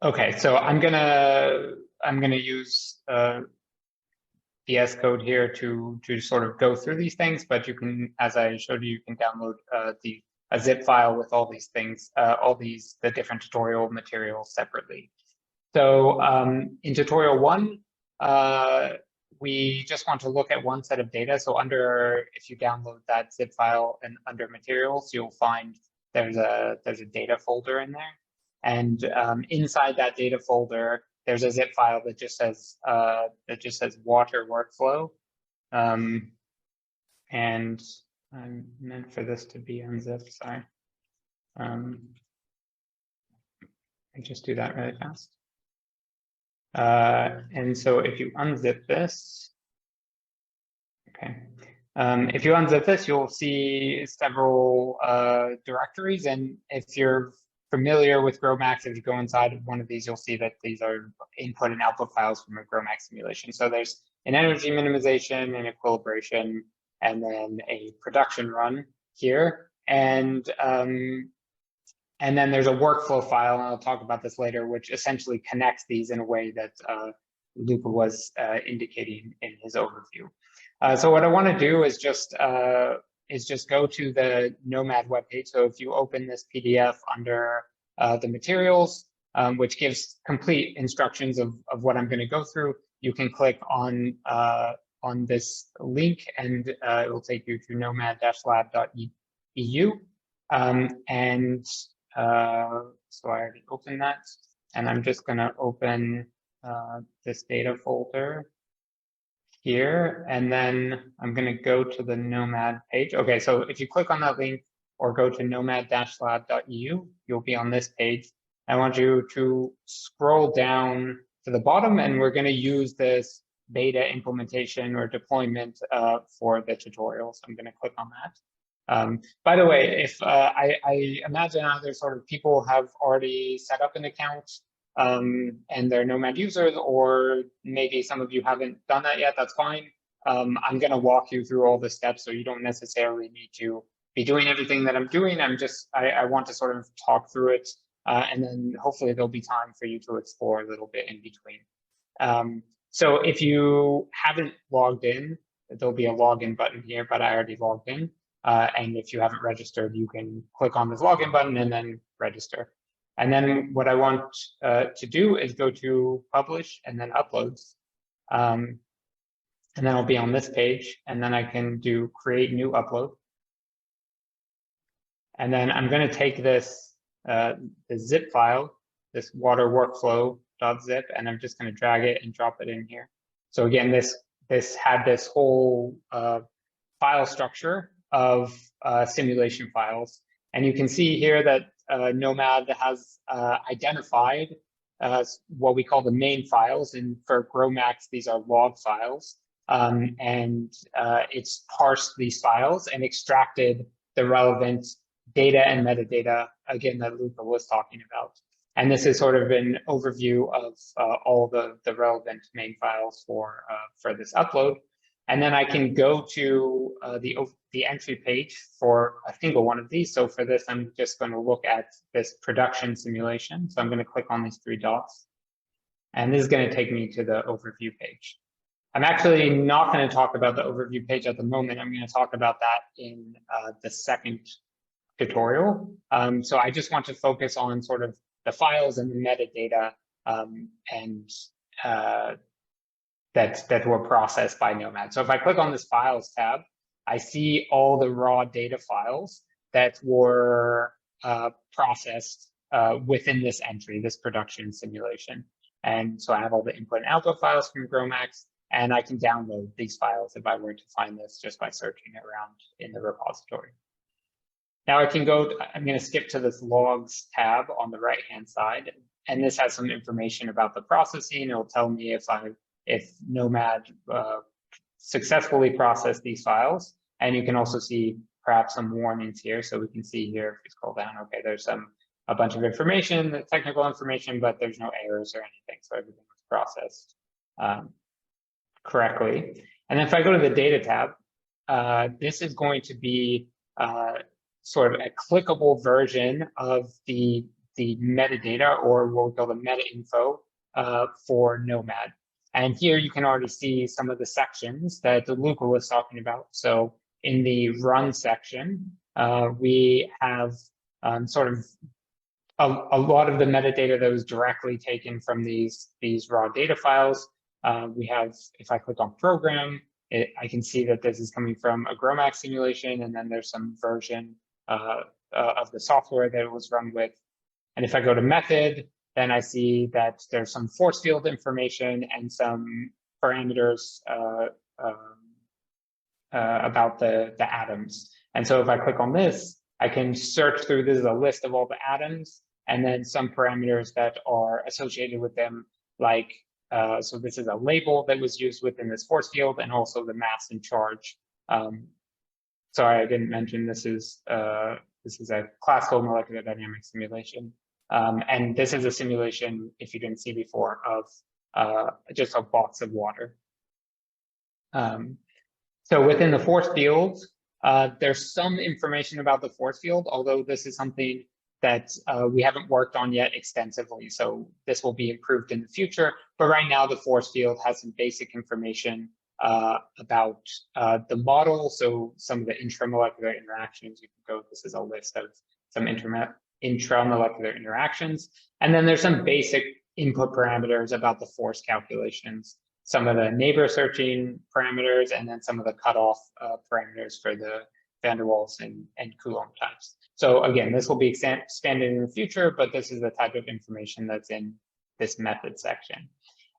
Okay, so I'm gonna use VS Code here to sort of go through these things, but you can, as I showed you, you can download a zip file with all these things, the different tutorial materials separately. So in tutorial 1, we just want to look at one set of data. So if you download that zip file and under materials, you'll find there's a data folder in there. And inside that data folder, there's a zip file that just says water workflow. And I meant for this to be unzipped, sorry. I just do that really fast. And so if you unzip this, okay. If you unzip this, you'll see several directories. And if you're familiar with GROMACS, if you go inside of one of these, you'll see that these are input and output files from a GROMACS simulation. So there's an energy minimization, an equilibration, and then a production run here. And then there's a workflow file, and I'll talk about this later, which essentially connects these in a way that Luca was indicating in his overview. So what I want to do is just go to the Nomad webpage. So if you open this PDF under the materials, which gives complete instructions of what I'm going to go through, you can click on this link, and it will take you to nomad-lab.eu. So I already opened that, and I'm just going to open this data folder here, and then I'm going to go to the Nomad page. Okay, so if you click on that link or go to nomad-lab.eu, you'll be on this page. I want you to scroll down to the bottom, and we're going to use this beta implementation or deployment for the tutorial. So I'm going to click on that. By the way, if I imagine either sort of people have already set up an account and they're Nomad users, or maybe some of you haven't done that yet, that's fine. I'm going to walk you through all the steps, so you don't necessarily need to be doing everything that I'm doing. I want to sort of talk through it, and then hopefully there'll be time for you to explore a little bit in between. So if you haven't logged in, there'll be a login button here, but I already logged in. And if you haven't registered, you can click on this login button and then register. And then what I want to do is go to publish and then uploads. And then I'll be on this page, and then I can do create new upload. And then I'm going to take this the zip file, this water workflow.zip, and I'm just going to drag it and drop it in here. So again, this had this whole file structure of simulation files. And you can see here that Nomad has identified what we call the main files. And for GROMACS, these are log files. It's parsed these files and extracted the relevant data and metadata, again, that Luca was talking about. And this is sort of an overview of all the relevant main files for this upload. And then I can go to the entry page for a single one of these. So for this, I'm just going to look at this production simulation. So I'm going to click on these 3 dots. And this is going to take me to the overview page. I'm actually not going to talk about the overview page at the moment. I'm going to talk about that in the second tutorial. So I just want to focus on sort of the files and the metadata that were processed by Nomad. So if I click on this files tab, I see all the raw data files that were processed within this entry, this production simulation. And so I have all the input and output files from GROMACS, and I can download these files if I were to find this just by searching around in the repository. Now I can go, I'm going to skip to this logs tab on the right-hand side, and this has some information about the processing. It'll tell me if Nomad successfully processed these files. And you can also see perhaps some warnings here. So we can see here, if we scroll down, okay, there's a bunch of information, technical information, but there's no errors or anything. So everything was processed correctly. And then if I go to the data tab, this is going to be sort of a clickable version of the metadata, or what we call the meta info for Nomad. And here you can already see some of the sections that Luca was talking about. So in the run section, we have sort of a lot of the metadata that was directly taken from these raw data files. We have, if I click on program, I can see that this is coming from a GROMACS simulation, and then there's some version of the software that it was run with. And if I go to method, then I see that there's some force field information and some parameters about the atoms. And so if I click on this, I can search through. This is a list of all the atoms, and then some parameters that are associated with them, like, so this is a label that was used within this force field, and also the mass and charge. Sorry, I didn't mention this is a classical molecular dynamics simulation. And this is a simulation, if you didn't see before, of just a box of water. So within the force field, there's some information about the force field, although this is something that we haven't worked on yet extensively. So this will be improved in the future. But right now, the force field has some basic information about the model. So some of the intramolecular interactions, you can go, this is a list of some intramolecular interactions. And then there's some basic input parameters about the force calculations, some of the neighbor searching parameters, and then some of the cutoff parameters for the van der Waals and Coulomb types. So again, this will be expanded in the future, but this is the type of information that's in this method section.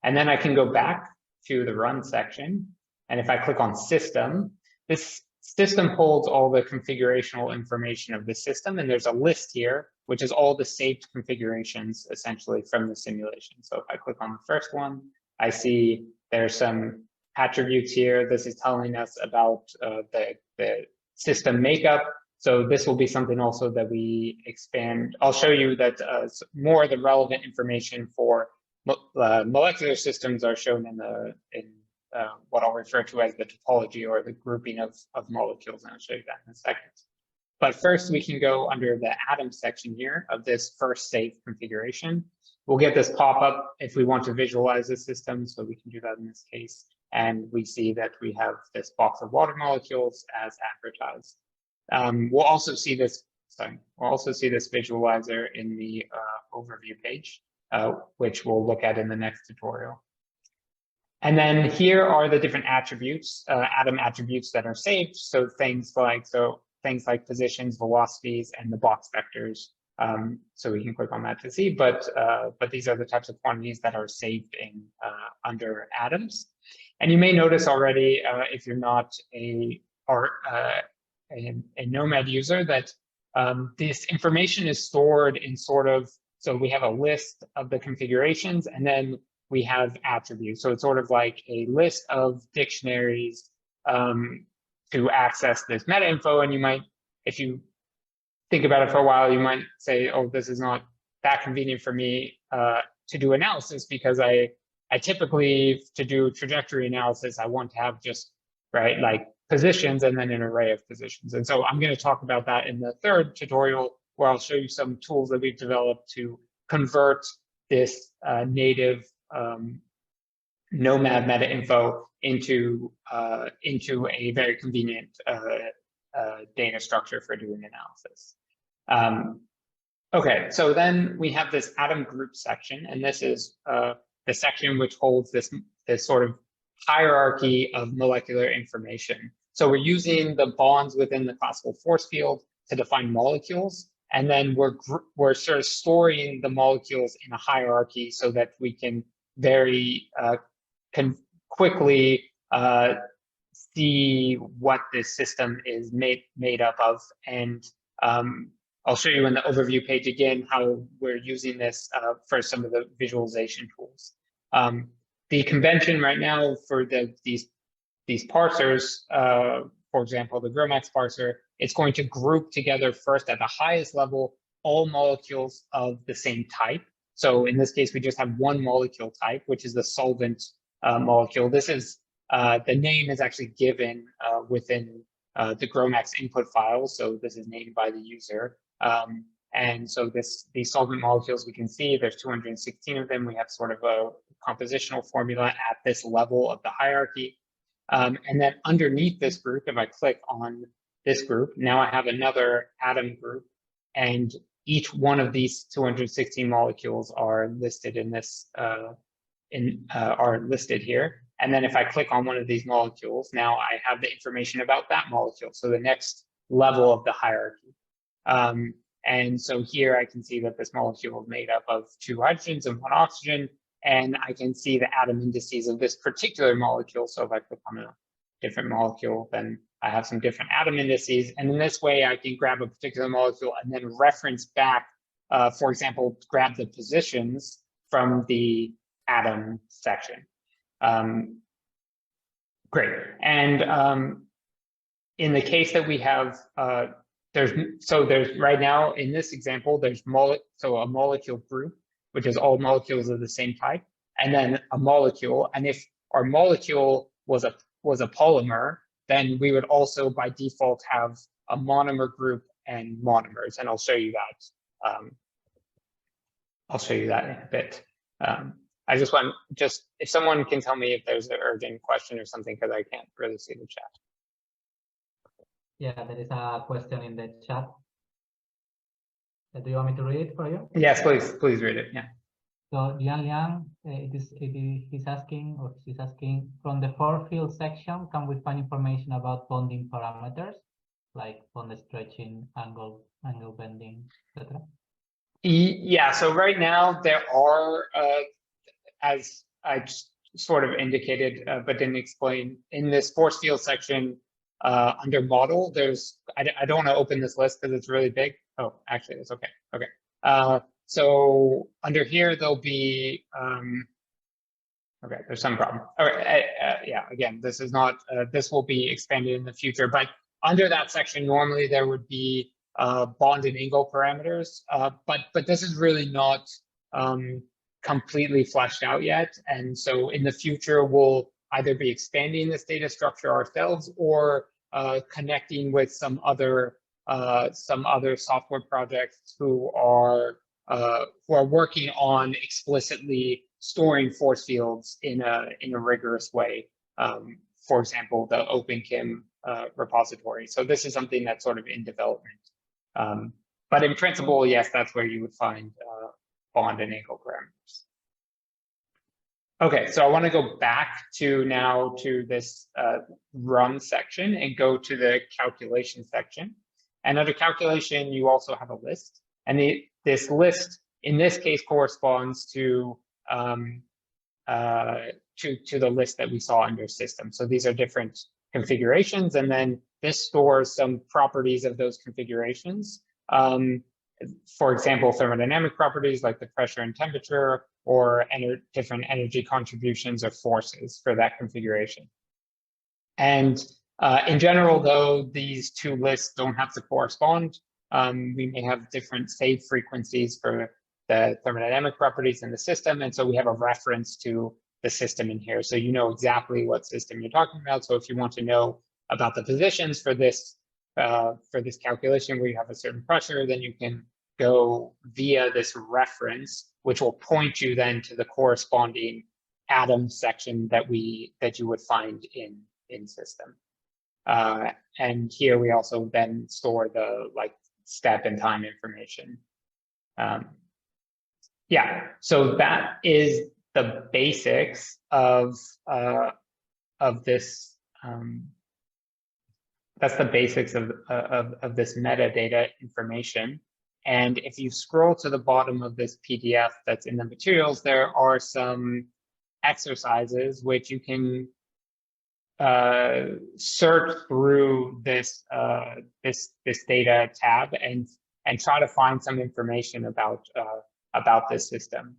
And then I can go back to the run section. And if I click on system, this system holds all the configurational information of the system. And there's a list here, which is all the saved configurations essentially from the simulation. So if I click on the first one, I see there's some attributes here. This is telling us about the system makeup. So this will be something also that we expand. I'll show you that more of the relevant information for molecular systems are shown in what I'll refer to as the topology, or the grouping of molecules, and I'll show you that in a second. But first, we can go under the atom section here of this first saved configuration. We'll get this pop-up if we want to visualize the system, so we can do that in this case. And we see that we have this box of water molecules as advertised. We'll also see this visualizer in the overview page, which we'll look at in the next tutorial. And then here are the different attributes, atom attributes that are saved. So things like positions, velocities, and the box vectors. So we can click on that to see, but these are the types of quantities that are saved in under atoms. And you may notice already, if you're not a Nomad user, that this information is stored in sort of, so we have a list of the configurations, and then we have attributes. So it's sort of like a list of dictionaries to access this meta info. And you might, if you think about it for a while, you might say, oh, this is not that convenient for me to do analysis, because I typically, to do trajectory analysis, I want to have just, right, like positions and then an array of positions. And so I'm going to talk about that in the third tutorial, where I'll show you some tools that we've developed to convert this native Nomad meta info into a very convenient data structure for doing analysis. Okay, so then we have this atom group section, and this is the section which holds this sort of hierarchy of molecular information. So we're using the bonds within the classical force field to define molecules, and then we're sort of storing the molecules in a hierarchy so that we can very quickly see what this system is made up of. And I'll show you in the overview page again how we're using this for some of the visualization tools. The convention right now for these parsers, for example, the GROMACS parser, it's going to group together first at the highest level all molecules of the same type. So in this case, we just have one molecule type, which is the solvent molecule. This is the name is actually given within the GROMACS input file. So this is named by the user. And so these solvent molecules, we can see there's 216 of them. We have sort of a compositional formula at this level of the hierarchy. And then underneath this group, if I click on this group, now I have another atom group, and each one of these 216 molecules are listed in this are listed here. And then if I click on one of these molecules, now I have the information about that molecule. So the next level of the hierarchy. And so here I can see that this molecule is made up of 2 hydrogens and 1 oxygen, and I can see the atom indices of this particular molecule. So if I click on a different molecule, then I have some different atom indices. And in this way, I can grab a particular molecule and then reference back, for example, grab the positions from the atom section. Great. And in the case that we have, there's right now in this example, there's a molecule group, which is all molecules of the same type, and then a molecule. And if our molecule was a polymer, then we would also by default have a monomer group and monomers, and I'll show you that. I'll show you that in a bit. I just want if someone can tell me if there's an urgent question or something, because I can't really see the chat. Yeah, there is a question in the chat. Do you want me to read it for you? Yes, please read it. Yeah. So Liang Liang, he's asking, or she's asking, from the force field section, can we find information about bonding parameters, like bond stretching, angle bending, etc.? Yeah. So right now there are, as I sort of indicated, but didn't explain, in this force field section under model, there's, I don't want to open this list because it's really big. Oh, actually, it's okay. Okay. So under here, there'll be, okay, there's some problem. All right, yeah, again, this is not, this will be expanded in the future, but under that section, normally there would be bond and angle parameters, but this is really not completely fleshed out yet. And so in the future, we'll either be expanding this data structure ourselves or connecting with some other software projects who are working on explicitly storing force fields in a rigorous way. For example, the OpenKim repository. So this is something that's sort of in development. But in principle, yes, that's where you would find bond and angle parameters. Okay, so I want to go back to this run section and go to the calculation section. And under calculation, you also have a list. And this list, in this case, corresponds to the list that we saw under system. So these are different configurations, and then this stores some properties of those configurations. For example, thermodynamic properties like the pressure and temperature, or different energy contributions or forces for that configuration. And in general, though, these 2 lists don't have to correspond. We may have different save frequencies for the thermodynamic properties in the system, and so we have a reference to the system in here, so you know exactly what system you're talking about. So if you want to know about the positions for this calculation where you have a certain pressure, then you can go via this reference, which will point you then to the corresponding atom section that you would find in system. And here we also then store the step and time information. Yeah, so that is the basics of this. That's the basics of this metadata information. And if you scroll to the bottom of this PDF that's in the materials, there are some exercises which you can search through this data tab and try to find some information about this system.